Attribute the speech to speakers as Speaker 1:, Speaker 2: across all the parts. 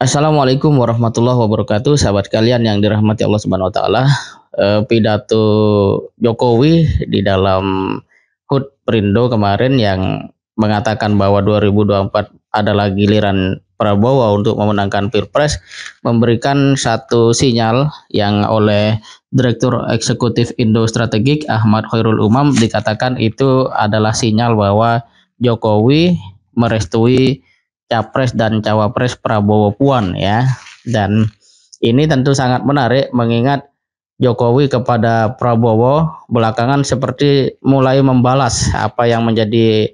Speaker 1: Assalamualaikum warahmatullahi wabarakatuh, sahabat kalian yang dirahmati Allah Subhanahu wa taala. Pidato Jokowi di dalam HUT Perindo kemarin yang mengatakan bahwa 2024 adalah giliran Prabowo untuk memenangkan Pilpres memberikan satu sinyal yang oleh Direktur Eksekutif Indo Strategik Ahmad Khairul Umam dikatakan itu adalah sinyal bahwa Jokowi merestui Capres dan Cawapres Prabowo Puan ya. Dan ini tentu sangat menarik mengingat Jokowi kepada Prabowo belakangan seperti mulai membalas apa yang menjadi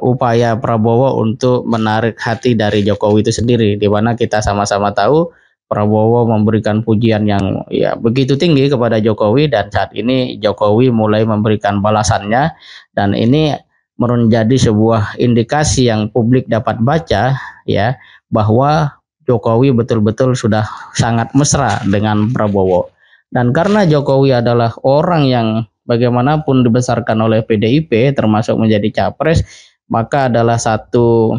Speaker 1: upaya Prabowo untuk menarik hati dari Jokowi itu sendiri, di mana kita sama-sama tahu Prabowo memberikan pujian yang ya begitu tinggi kepada Jokowi, dan saat ini Jokowi mulai memberikan balasannya, dan ini menjadi sebuah indikasi yang publik dapat baca ya, bahwa Jokowi betul-betul sudah sangat mesra dengan Prabowo. Dan karena Jokowi adalah orang yang bagaimanapun dibesarkan oleh PDIP termasuk menjadi capres, maka adalah satu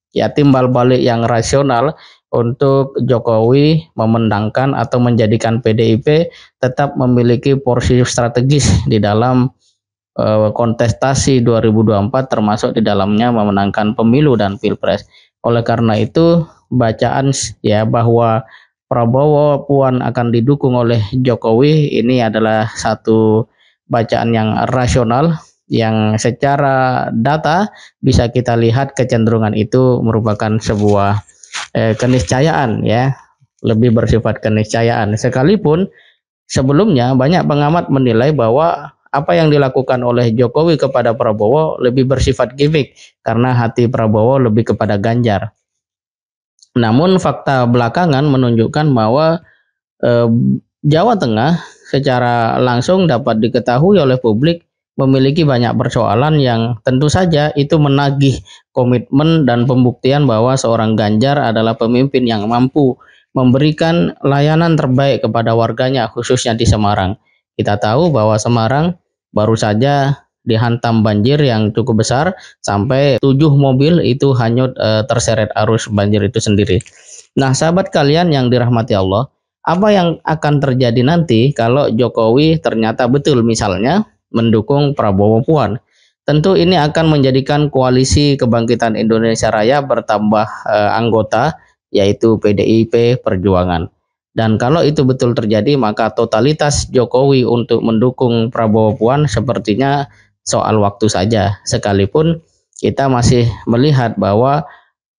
Speaker 1: ya timbal balik yang rasional untuk Jokowi memenangkan atau menjadikan PDIP tetap memiliki porsi strategis di dalam kontestasi 2024, termasuk di dalamnya memenangkan pemilu dan pilpres. Oleh karena itu bacaan ya bahwa Prabowo Puan akan didukung oleh Jokowi ini adalah satu bacaan yang rasional yang secara data bisa kita lihat kecenderungan itu merupakan sebuah keniscayaan ya, lebih bersifat keniscayaan. Sekalipun sebelumnya banyak pengamat menilai bahwa apa yang dilakukan oleh Jokowi kepada Prabowo lebih bersifat gimmick karena hati Prabowo lebih kepada Ganjar. Namun fakta belakangan menunjukkan bahwa Jawa Tengah secara langsung dapat diketahui oleh publik memiliki banyak persoalan yang tentu saja itu menagih komitmen dan pembuktian bahwa seorang Ganjar adalah pemimpin yang mampu memberikan layanan terbaik kepada warganya, khususnya di Semarang. Kita tahu bahwa Semarang baru saja dihantam banjir yang cukup besar, sampai 7 mobil itu hanyut terseret arus banjir itu sendiri. Nah, sahabat kalian yang dirahmati Allah, apa yang akan terjadi nanti kalau Jokowi ternyata betul misalnya mendukung Prabowo Puan? Tentu ini akan menjadikan koalisi kebangkitan Indonesia Raya bertambah anggota, yaitu PDIP Perjuangan. Dan kalau itu betul terjadi, maka totalitas Jokowi untuk mendukung Prabowo Puan sepertinya soal waktu saja. Sekalipun kita masih melihat bahwa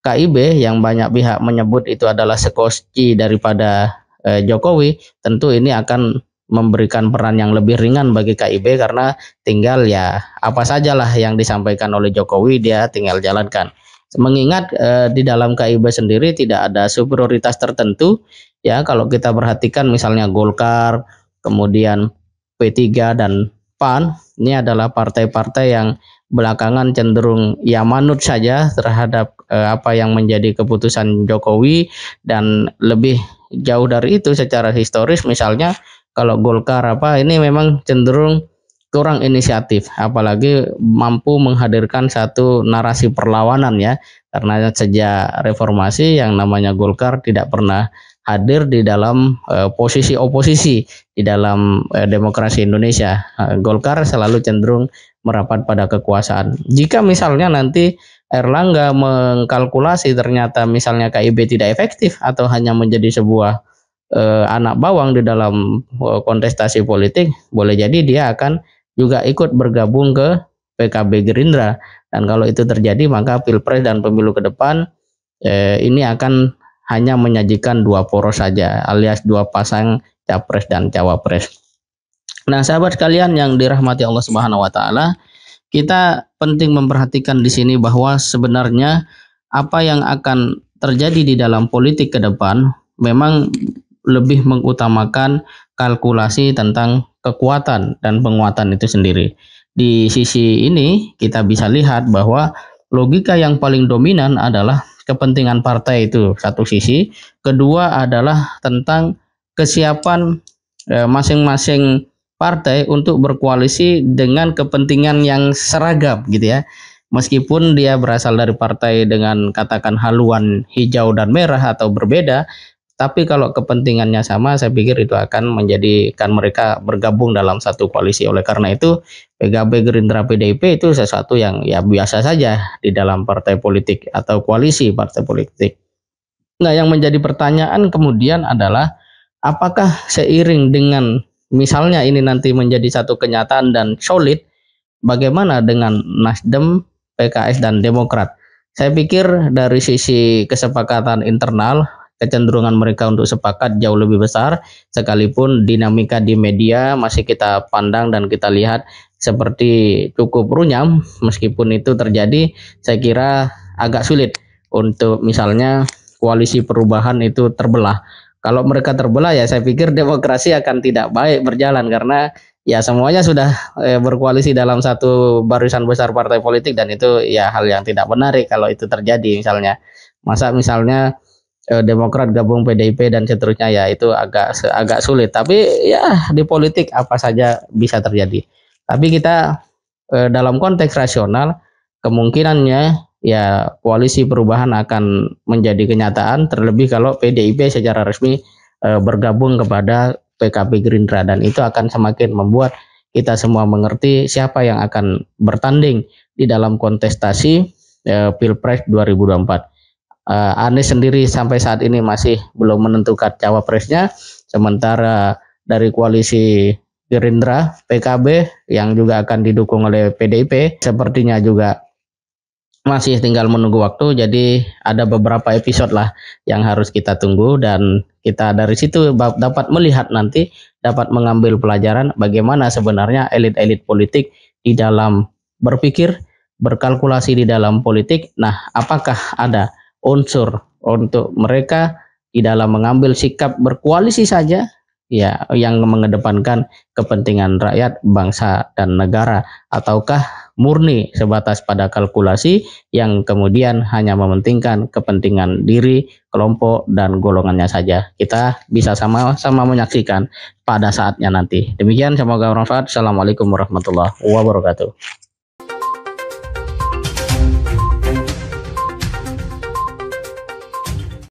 Speaker 1: KIB yang banyak pihak menyebut itu adalah sekoci daripada Jokowi, tentu ini akan memberikan peran yang lebih ringan bagi KIB karena tinggal ya apa sajalah yang disampaikan oleh Jokowi dia tinggal jalankan. Mengingat di dalam KIB sendiri tidak ada superioritas tertentu ya, kalau kita perhatikan misalnya Golkar, kemudian P3 dan PAN, ini adalah partai-partai yang belakangan cenderung ya manut saja terhadap apa yang menjadi keputusan Jokowi, dan lebih jauh dari itu secara historis misalnya kalau Golkar ini memang cenderung kurang inisiatif, apalagi mampu menghadirkan satu narasi perlawanan ya, karena sejak reformasi yang namanya Golkar tidak pernah hadir di dalam posisi oposisi di dalam demokrasi Indonesia. Golkar selalu cenderung merapat pada kekuasaan. Jika misalnya nanti Erlangga mengkalkulasi ternyata misalnya KIB tidak efektif atau hanya menjadi sebuah anak bawang di dalam kontestasi politik, boleh jadi dia akan juga ikut bergabung ke PKB Gerindra. Dan kalau itu terjadi, maka Pilpres dan pemilu ke depan ini akan hanya menyajikan dua poros saja, alias dua pasang capres dan cawapres. Nah, sahabat kalian yang dirahmati Allah Subhanahu wa taala, kita penting memperhatikan di sini bahwa sebenarnya apa yang akan terjadi di dalam politik ke depan memang lebih mengutamakan kalkulasi tentang kekuatan dan penguatan itu sendiri. Di sisi ini kita bisa lihat bahwa logika yang paling dominan adalah kepentingan partai itu satu sisi, kedua adalah tentang kesiapan masing-masing partai untuk berkoalisi dengan kepentingan yang seragam gitu ya. meskipun dia berasal dari partai dengan katakan haluan hijau dan merah atau berbeda, tapi kalau kepentingannya sama, saya pikir itu akan menjadikan mereka bergabung dalam satu koalisi. Oleh karena itu, PKB, Gerindra, PDIP itu sesuatu yang ya biasa saja di dalam partai politik atau koalisi partai politik. Nah, yang menjadi pertanyaan kemudian adalah apakah seiring dengan misalnya ini nanti menjadi satu kenyataan dan solid, bagaimana dengan Nasdem, PKS, dan Demokrat? Saya pikir dari sisi kesepakatan internal, kecenderungan mereka untuk sepakat jauh lebih besar, sekalipun dinamika di media masih kita pandang dan kita lihat seperti cukup runyam. Meskipun itu terjadi, saya kira agak sulit untuk misalnya koalisi perubahan itu terbelah. Kalau mereka terbelah ya saya pikir demokrasi akan tidak baik berjalan, karena ya semuanya sudah berkoalisi dalam satu barisan besar partai politik, dan itu ya hal yang tidak menarik kalau itu terjadi. Misalnya Demokrat gabung PDIP dan seterusnya, ya itu agak sulit. Tapi ya di politik apa saja bisa terjadi. Tapi kita dalam konteks rasional, kemungkinannya ya koalisi perubahan akan menjadi kenyataan, terlebih kalau PDIP secara resmi bergabung kepada PKB Gerindra, dan itu akan semakin membuat kita semua mengerti siapa yang akan bertanding di dalam kontestasi Pilpres 2024. Anies sendiri sampai saat ini masih belum menentukan cawapresnya, sementara dari koalisi Gerindra, PKB yang juga akan didukung oleh PDIP sepertinya juga masih tinggal menunggu waktu. Jadi ada beberapa episode lah yang harus kita tunggu, dan kita dari situ dapat melihat nanti, dapat mengambil pelajaran bagaimana sebenarnya elit-elit politik di dalam berpikir, berkalkulasi di dalam politik. Nah, apakah ada unsur untuk mereka di dalam mengambil sikap berkoalisi saja ya yang mengedepankan kepentingan rakyat, bangsa, dan negara, ataukah murni sebatas pada kalkulasi yang kemudian hanya mementingkan kepentingan diri, kelompok, dan golongannya saja. Kita bisa sama-sama menyaksikan pada saatnya nanti. Demikian, semoga bermanfaat. Assalamualaikum warahmatullahi wabarakatuh.